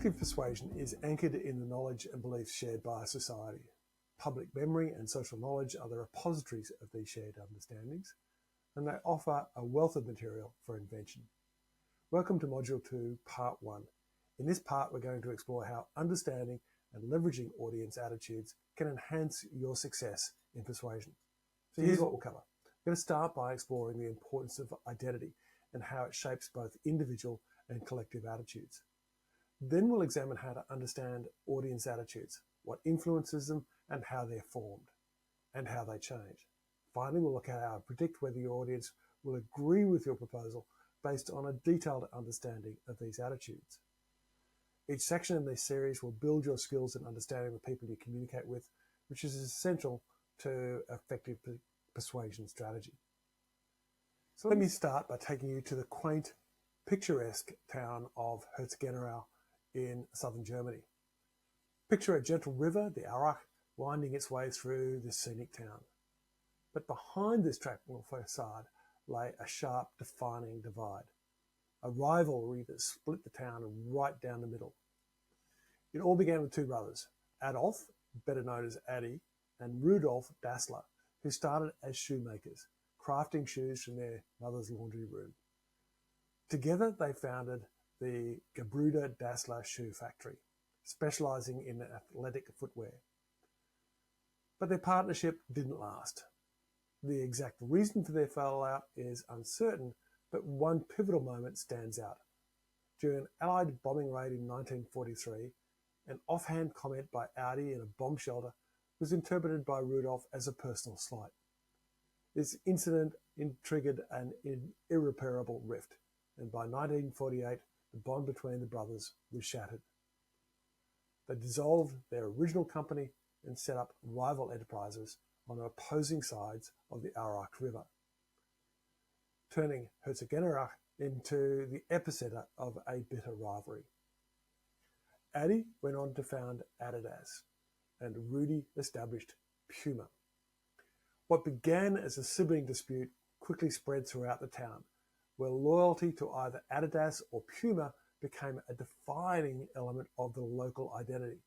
Effective persuasion is anchored in the knowledge and beliefs shared by a society. Public memory and social knowledge are the repositories of these shared understandings, and they offer a wealth of material for invention. Welcome to Module 2, Part 1. In this part, we're going to explore how understanding and leveraging audience attitudes can enhance your success in persuasion. So here's what we'll cover. We're going to start by exploring the importance of identity and how it shapes both individual and collective attitudes. Then we'll examine how to understand audience attitudes, what influences them and how they're formed, and how they change. Finally, we'll look at how to predict whether your audience will agree with your proposal based on a detailed understanding of these attitudes. Each section in this series will build your skills in understanding the people you communicate with, which is essential to effective persuasion strategy. So let me start by taking you to the quaint, picturesque town of Herzogenaurach in southern Germany. Picture a gentle river, the Aurach, winding its way through this scenic town. But behind this tranquil facade lay a sharp, defining divide, a rivalry that split the town right down the middle. It all began with two brothers, Adolf, better known as Addy, and Rudolf Dassler, who started as shoemakers, crafting shoes from their mother's laundry room. Together, they founded the Gebrüder Dassler Shoe Factory, specializing in athletic footwear. But their partnership didn't last. The exact reason for their fallout is uncertain, but one pivotal moment stands out. During an Allied bombing raid in 1943, an offhand comment by Audi in a bomb shelter was interpreted by Rudolf as a personal slight. This incident triggered an irreparable rift, and by 1948, the bond between the brothers was shattered. They dissolved their original company and set up rival enterprises on opposing sides of the Aurach River, turning Herzogenaurach into the epicenter of a bitter rivalry. Addy went on to found Adidas, and Rudy established Puma. What began as a sibling dispute quickly spread throughout the town, where loyalty to either Adidas or Puma became a defining element of the local identity.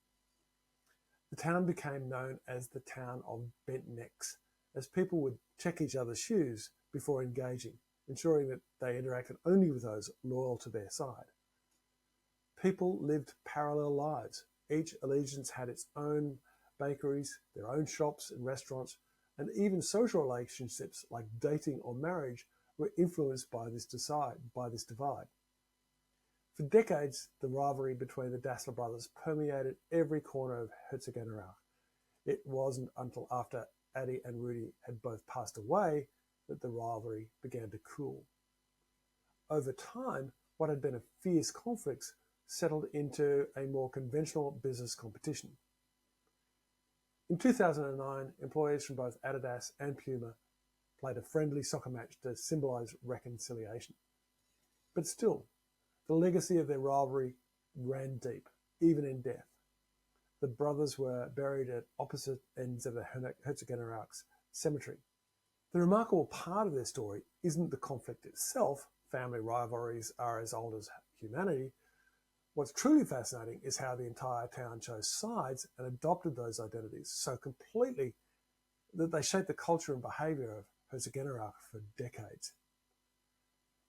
The town became known as the town of bent necks, as people would check each other's shoes before engaging, ensuring that they interacted only with those loyal to their side. People lived parallel lives. Each allegiance had its own bakeries, their own shops and restaurants, and even social relationships like dating or marriage were influenced by this divide. For decades, the rivalry between the Dassler brothers permeated every corner of Herzogenaurach. It wasn't until after Addy and Rudy had both passed away that the rivalry began to cool. Over time, what had been a fierce conflict settled into a more conventional business competition. In 2009, employees from both Adidas and Puma played a friendly soccer match to symbolize reconciliation. But still, the legacy of their rivalry ran deep, even in death. The brothers were buried at opposite ends of the Herzogenaurach's cemetery. The remarkable part of their story isn't the conflict itself. Family rivalries are as old as humanity. What's truly fascinating is how the entire town chose sides and adopted those identities so completely that they shaped the culture and behavior of Herzogenaurach for decades.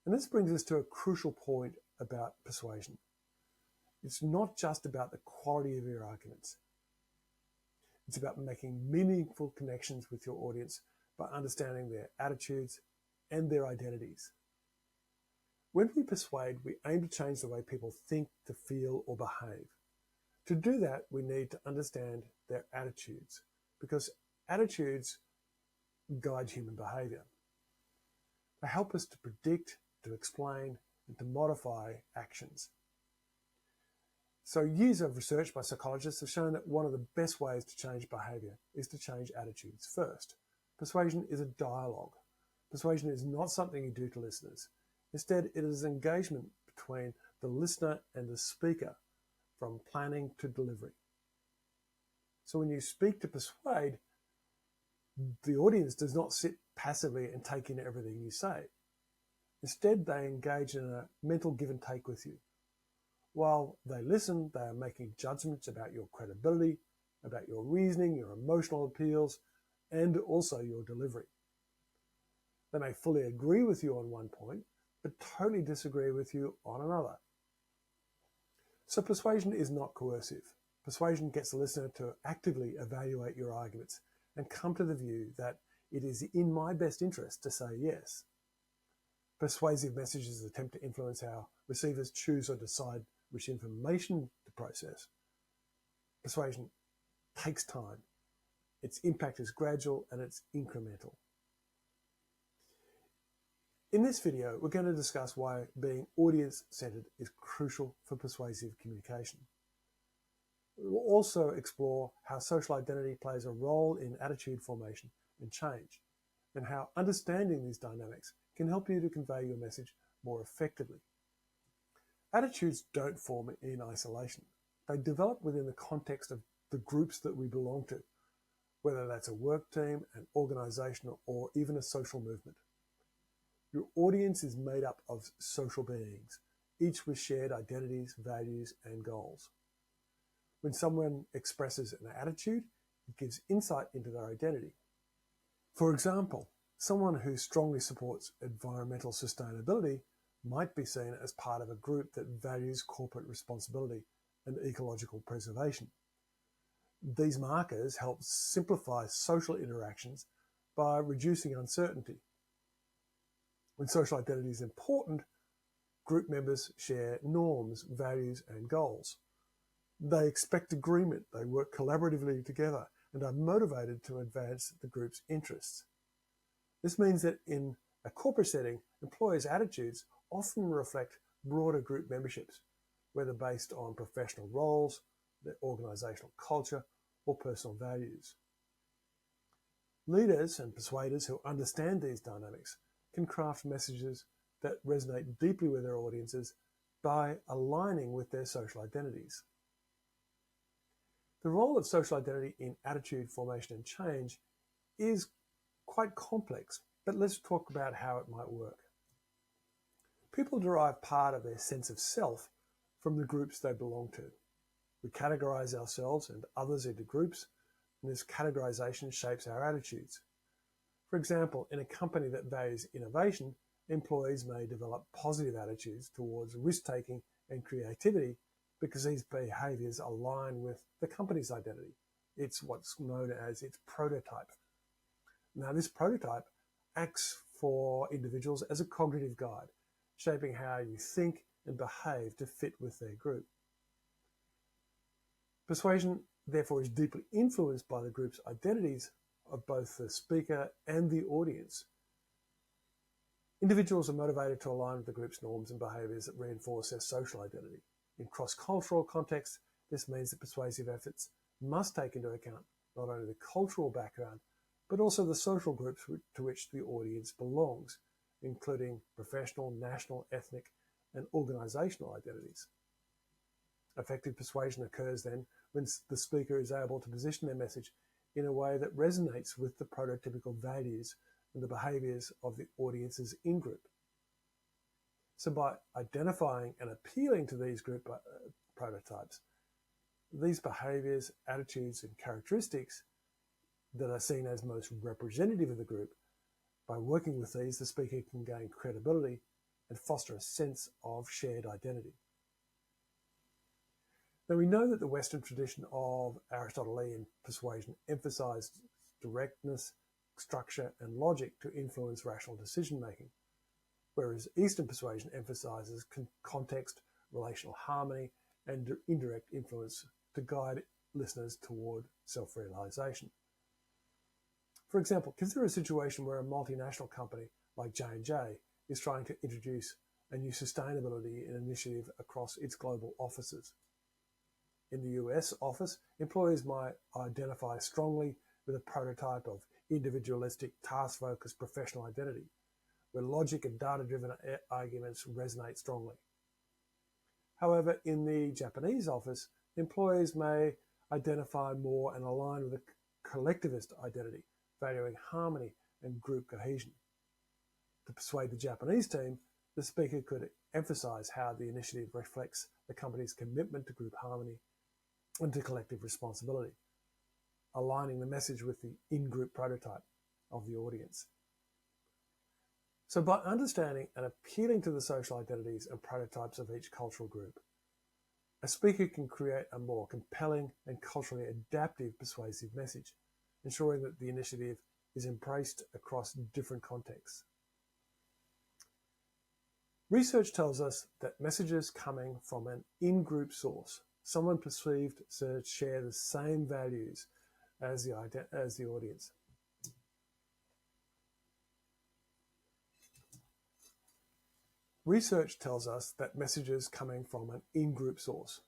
And this brings us to a crucial point about persuasion. It's not just about the quality of your arguments. It's about making meaningful connections with your audience by understanding their attitudes and their identities. When we persuade, we aim to change the way people think, to feel, or behave. To do that, we need to understand their attitudes, because attitudes guide human behavior. They help us to predict, to explain, and to modify actions. So years of research by psychologists have shown that one of the best ways to change behavior is to change attitudes first. Persuasion is a dialogue. Persuasion is not something you do to listeners. Instead, it is engagement between the listener and the speaker, from planning to delivery. So when you speak to persuade, the audience does not sit passively and take in everything you say. Instead, they engage in a mental give and take with you. While they listen, they are making judgments about your credibility, about your reasoning, your emotional appeals, and also your delivery. They may fully agree with you on one point, but totally disagree with you on another. So persuasion is not coercive. Persuasion gets the listener to actively evaluate your arguments and come to the view that it is in my best interest to say yes. Persuasive messages attempt to influence how receivers choose or decide which information to process. Persuasion takes time. Its impact is gradual and it's incremental. In this video, we're going to discuss why being audience-centered is crucial for persuasive communication. We'll also explore how social identity plays a role in attitude formation and change, and how understanding these dynamics can help you to convey your message more effectively. Attitudes don't form in isolation. They develop within the context of the groups that we belong to, whether that's a work team, an organization, or even a social movement. Your audience is made up of social beings, each with shared identities, values, and goals. When someone expresses an attitude, it gives insight into their identity. For example, someone who strongly supports environmental sustainability might be seen as part of a group that values corporate responsibility and ecological preservation. These markers help simplify social interactions by reducing uncertainty. When social identity is important, group members share norms, values, and goals. They expect agreement, they work collaboratively together, and are motivated to advance the group's interests. This means that in a corporate setting, employees' attitudes often reflect broader group memberships, whether based on professional roles, their organizational culture, or personal values. Leaders and persuaders who understand these dynamics can craft messages that resonate deeply with their audiences by aligning with their social identities. The role of social identity in attitude formation and change is quite complex, but let's talk about how it might work. People derive part of their sense of self from the groups they belong to. We categorize ourselves and others into groups, and this categorization shapes our attitudes. For example, in a company that values innovation, employees may develop positive attitudes towards risk-taking and creativity because these behaviors align with the company's identity. It's what's known as its prototype. Now, this prototype acts for individuals as a cognitive guide, shaping how you think and behave to fit with their group. Persuasion, therefore, is deeply influenced by the group's identities of both the speaker and the audience. Individuals are motivated to align with the group's norms and behaviors that reinforce their social identity. In cross-cultural contexts, this means that persuasive efforts must take into account not only the cultural background, but also the social groups to which the audience belongs, including professional, national, ethnic, and organizational identities. Effective persuasion occurs then when the speaker is able to position their message in a way that resonates with the prototypical values and the behaviors of the audience's in-group. So by identifying and appealing to these group prototypes, these behaviors, attitudes, and characteristics that are seen as most representative of the group, by working with these, the speaker can gain credibility and foster a sense of shared identity. Now, we know that the Western tradition of Aristotelian persuasion emphasized directness, structure, and logic to influence rational decision-making, whereas Eastern persuasion emphasizes context, relational harmony, and indirect influence to guide listeners toward self-realization. For example, consider a situation where a multinational company like J&J is trying to introduce a new sustainability initiative across its global offices. In the US office, employees might identify strongly with a prototype of individualistic, task-focused professional identity, where logic and data-driven arguments resonate strongly. However, in the Japanese office, employees may identify more and align with a collectivist identity, valuing harmony and group cohesion. To persuade the Japanese team, the speaker could emphasize how the initiative reflects the company's commitment to group harmony and to collective responsibility, aligning the message with the in-group prototype of the audience. So by understanding and appealing to the social identities and prototypes of each cultural group, a speaker can create a more compelling and culturally adaptive persuasive message, ensuring that the initiative is embraced across different contexts. Research tells us that messages coming from an in-group source, someone perceived to share the same values as the audience. Research tells us that messages coming from an in-group source,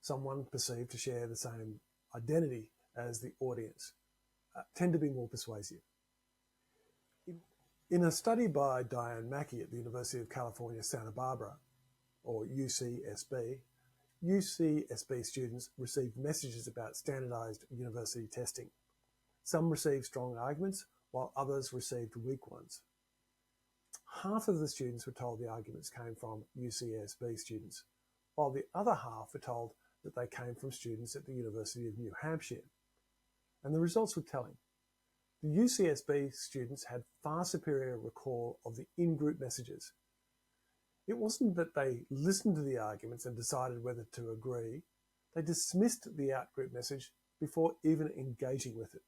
someone perceived to share the same identity as the audience, tend to be more persuasive. In a study by Diane Mackey at the University of California, Santa Barbara, or UCSB, UCSB students received messages about standardized university testing. Some received strong arguments, while others received weak ones. Half of the students were told the arguments came from UCSB students, while the other half were told that they came from students at the University of New Hampshire. And the results were telling. The UCSB students had far superior recall of the in-group messages. It wasn't that they listened to the arguments and decided whether to agree. They dismissed the out-group message before even engaging with it.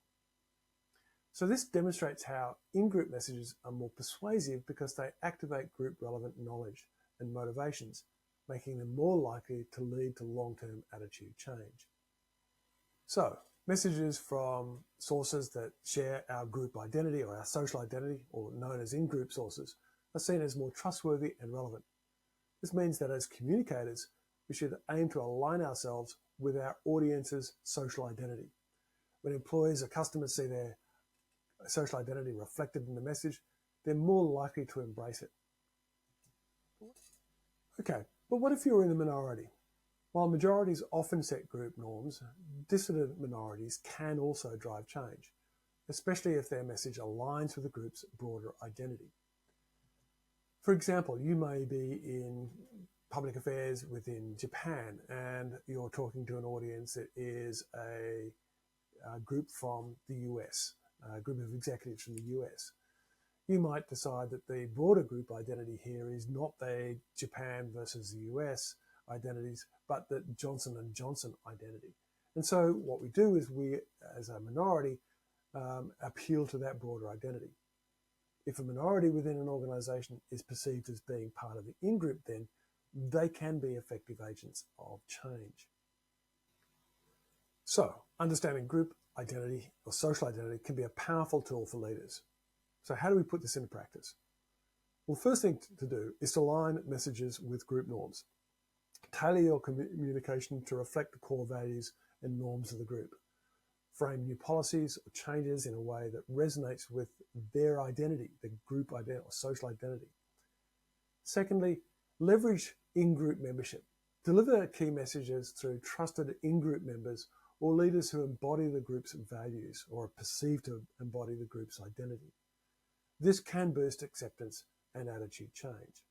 So this demonstrates how in-group messages are more persuasive because they activate group-relevant knowledge and motivations, making them more likely to lead to long-term attitude change. So, messages from sources that share our group identity or our social identity, or known as in-group sources, are seen as more trustworthy and relevant. This means that as communicators, we should aim to align ourselves with our audience's social identity. When employees or customers see their social identity reflected in the message, they're more likely to embrace it. Okay, but what if you're in the minority? While majorities often set group norms, dissident minorities can also drive change, especially if their message aligns with the group's broader identity. For example, you may be in public affairs within Japan and you're talking to an audience that is a group from the US, a group of executives from the US. You might decide that the broader group identity here is not the Japan versus the US identities, but the Johnson & Johnson identity. And so what we do is we, as a minority, appeal to that broader identity. If a minority within an organization is perceived as being part of the in-group, then they can be effective agents of change. So, understanding group identity or social identity can be a powerful tool for leaders. So how do we put this into practice? Well, first thing to do is to align messages with group norms. Tailor your communication to reflect the core values and norms of the group. Frame new policies or changes in a way that resonates with their identity, the group identity or social identity. Secondly, leverage in-group membership. Deliver key messages through trusted in-group members or leaders who embody the group's values or are perceived to embody the group's identity. This can boost acceptance and attitude change.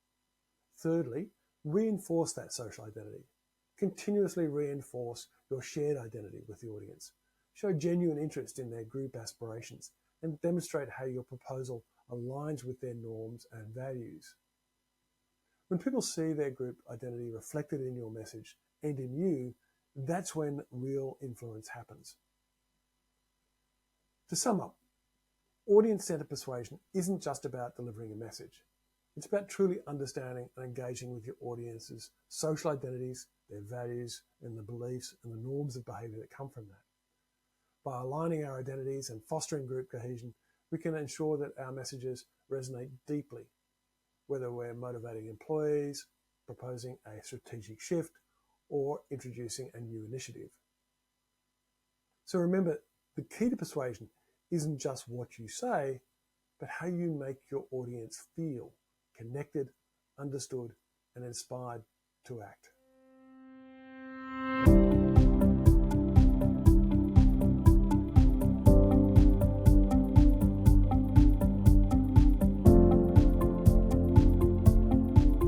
Thirdly, reinforce that social identity. Continuously reinforce your shared identity with the audience. Show genuine interest in their group aspirations and demonstrate how your proposal aligns with their norms and values. When people see their group identity reflected in your message and in you, that's when real influence happens. To sum up, audience-centered persuasion isn't just about delivering a message. It's about truly understanding and engaging with your audience's social identities, their values, and the beliefs and the norms of behavior that come from that. By aligning our identities and fostering group cohesion, we can ensure that our messages resonate deeply, whether we're motivating employees, proposing a strategic shift, or introducing a new initiative. So remember, the key to persuasion isn't just what you say, but how you make your audience feel connected, understood, and inspired to act.